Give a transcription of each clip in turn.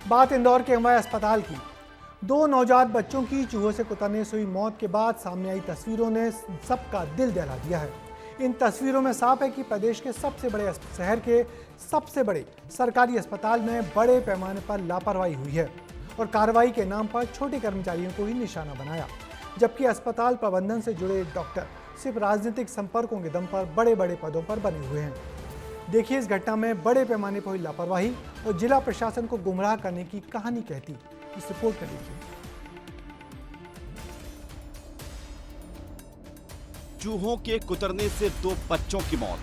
बात इंदौर के एमवाय अस्पताल की। 2 नवजात बच्चों की चूहों से कुतरने से हुई मौत के बाद सामने आई तस्वीरों ने सबका दिल दहला दिया है। इन तस्वीरों में साफ है कि प्रदेश के सबसे बड़े शहर के सबसे बड़े सरकारी अस्पताल में बड़े पैमाने पर लापरवाही हुई है और कार्रवाई के नाम पर छोटे कर्मचारियों को ही निशाना बनाया, जबकि अस्पताल प्रबंधन से जुड़े डॉक्टर सिर्फ राजनीतिक संपर्कों के दम पर बड़े बड़े पदों पर बने हुए हैं। देखिए इस घटना में बड़े पैमाने पर हुई लापरवाही और जिला प्रशासन को गुमराह करने की कहानी कहती। इस रिपोर्ट में देखिए। चूहों के कुतरने से 2 बच्चों की मौत,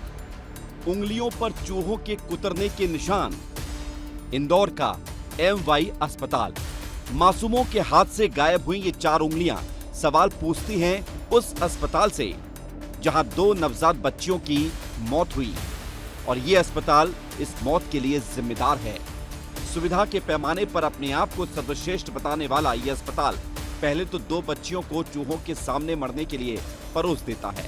उंगलियों पर चूहों के कुतरने के निशान। इंदौर का एमवाई अस्पताल, मासूमों के हाथ से गायब हुई ये 4 उंगलियां सवाल पूछती हैं उस अस्पताल से जहां 2 नवजात बच्चियों की मौत हुई और ये अस्पताल इस मौत के लिए जिम्मेदार है। सुविधा के पैमाने पर अपने आप को सर्वश्रेष्ठ बताने वाला ये अस्पताल पहले तो 2 बच्चियों को चूहों के सामने मरने के लिए परोस देता है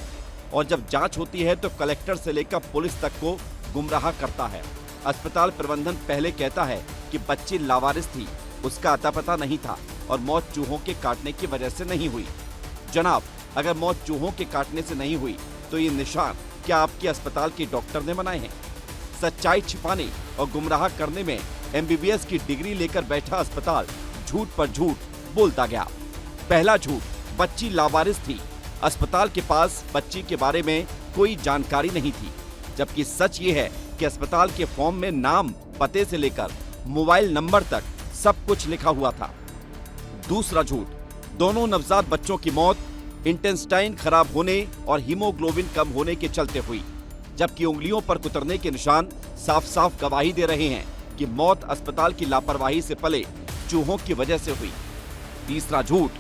और जब जांच होती है तो कलेक्टर से लेकर पुलिस तक को गुमराह करता है। अस्पताल प्रबंधन पहले कहता है कि बच्ची लावारिस थी, उसका अता पता नहीं था और मौत चूहों के काटने की वजह से नहीं हुई। जनाब, अगर मौत चूहों के काटने से नहीं हुई तो ये निशान क्या आपके अस्पताल के डॉक्टर ने बनाए हैं? सच्चाई छिपाने और गुमराह करने में एमबीबीएस की डिग्री लेकर बैठा अस्पताल झूठ पर झूठ बोलता गया। पहला झूठ, बच्ची लावारिस थी। अस्पताल के पास बच्ची के बारे में कोई जानकारी नहीं थी, जबकि सच ये है कि अस्पताल के फॉर्म में नाम, पते से लेकर मोबाइल नंबर तक सब कुछ लिखा हुआ था। दूसरा झूठ, दोनों नवजात बच्चों की मौत इंटेस्टाइन खराब होने और हीमोग्लोबिन कम होने के चलते हुई, जबकि उंगलियों पर कुतरने के निशान साफ साफ गवाही दे रहे हैं कि मौत अस्पताल की लापरवाही से पले चूहों की वजह से हुई। तीसरा झूठ,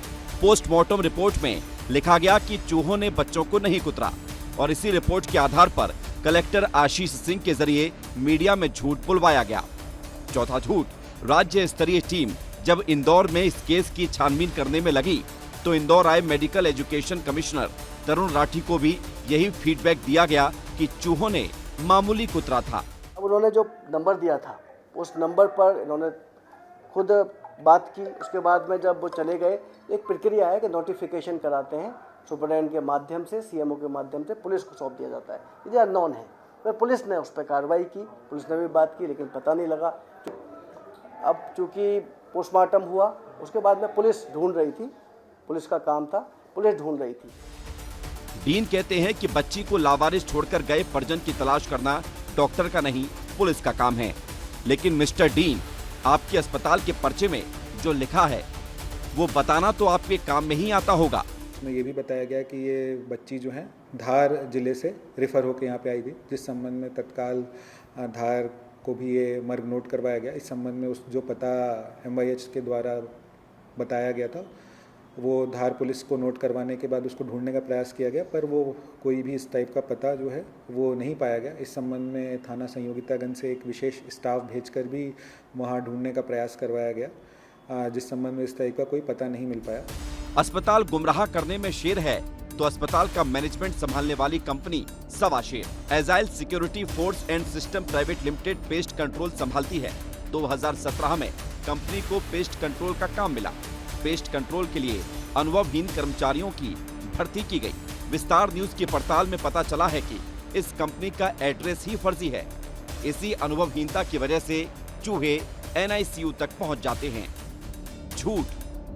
पोस्टमार्टम रिपोर्ट में लिखा गया कि चूहों ने बच्चों को नहीं कुतरा और इसी रिपोर्ट के आधार पर कलेक्टर आशीष सिंह के जरिए मीडिया में झूठ बुलवाया गया। चौथा झूठ, राज्य स्तरीय टीम जब इंदौर में इस केस की छानबीन करने में लगी तो इंदौर आए मेडिकल एजुकेशन कमिश्नर तरुण राठी को भी यही फीडबैक दिया गया कि चूहों ने मामूली कुतरा था। अब उन्होंने जो नंबर दिया था उस नंबर पर इन्होंने खुद बात की। उसके बाद में जब वो चले गए, एक प्रक्रिया है कि नोटिफिकेशन कराते हैं सुपरडेंट के माध्यम से, सीएमओ के माध्यम से पुलिस को सौंप दिया जाता है। ये अननोन है, फिर पुलिस ने उस पर कार्रवाई की, पुलिस ने भी बात की, लेकिन पता नहीं लगा। अब चूंकि पोस्टमार्टम हुआ, उसके बाद में पुलिस ढूंढ रही थी, पुलिस का काम था, पुलिस ढूंढ रही थी। डीन कहते हैं कि बच्ची को लावारिस छोड़कर गए परिजन की तलाश करना डॉक्टर का नहीं, पुलिस का काम है। लेकिन मिस्टर डीन, आपके अस्पताल के पर्चे में जो लिखा है वो बताना तो आपके काम में ही आता होगा। इसमें ये भी बताया गया कि ये बच्ची जो है धार जिले से रेफर होकर यहाँ पे आई थी, जिस संबंध में तत्काल धार को भी ये मर्ग नोट करवाया गया। इस संबंध में उस जो पता MIH के द्वारा बताया गया था वो धार पुलिस को नोट करवाने के बाद उसको ढूंढने का प्रयास किया गया, पर वो कोई भी इस टाइप का पता जो है वो नहीं पाया गया। इस संबंध में थाना संयोगितागंज से एक विशेष स्टाफ भेजकर भी वहाँ ढूंढने का प्रयास करवाया गया, जिस संबंध में इस टाइप का कोई पता नहीं मिल पाया। अस्पताल गुमराह करने में शेर है तो अस्पताल का मैनेजमेंट संभालने वाली कंपनी सवा शेर। Agile security force and system private limited pest control संभालती है। 2017 में कंपनी को पेस्ट कंट्रोल का काम मिला। पेस्ट कंट्रोल के लिए अनुभवहीन कर्मचारियों की भर्ती की गई। विस्तार न्यूज की पड़ताल में पता चला है कि इस कंपनी का एड्रेस ही फर्जी है। इसी अनुभवहीनता की वजह से चूहे NICU तक पहुंच जाते हैं। झूठ,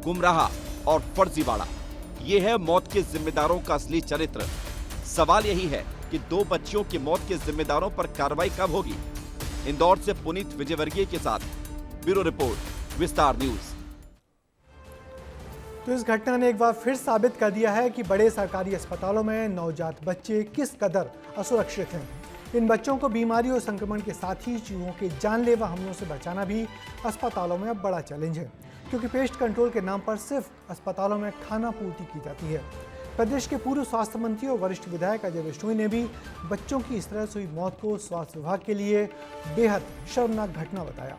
गुमराह और फर्जीवाड़ा, ये है मौत के जिम्मेदारों का असली चरित्र। सवाल यही है कि 2 बच्चियों की मौत के जिम्मेदारों पर कार्रवाई कब होगी? इंदौर से पुनीत विजयवर्गीय के साथ ब्यूरो रिपोर्ट, विस्तार न्यूज। तो इस घटना ने एक बार फिर साबित कर दिया है कि बड़े सरकारी अस्पतालों में नवजात बच्चे किस कदर असुरक्षित हैं। इन बच्चों को बीमारी और संक्रमण के साथ ही चूहों के जानलेवा हमलों से बचाना भी अस्पतालों में अब बड़ा चैलेंज है, क्योंकि पेस्ट कंट्रोल के नाम पर सिर्फ अस्पतालों में खाना पूर्ति की जाती है। प्रदेश के पूर्व स्वास्थ्य मंत्री और वरिष्ठ विधायक अजय बिश्नोई ने भी बच्चों की इस तरह से हुई मौत को स्वास्थ्य विभाग के लिए बेहद शर्मनाक घटना बताया।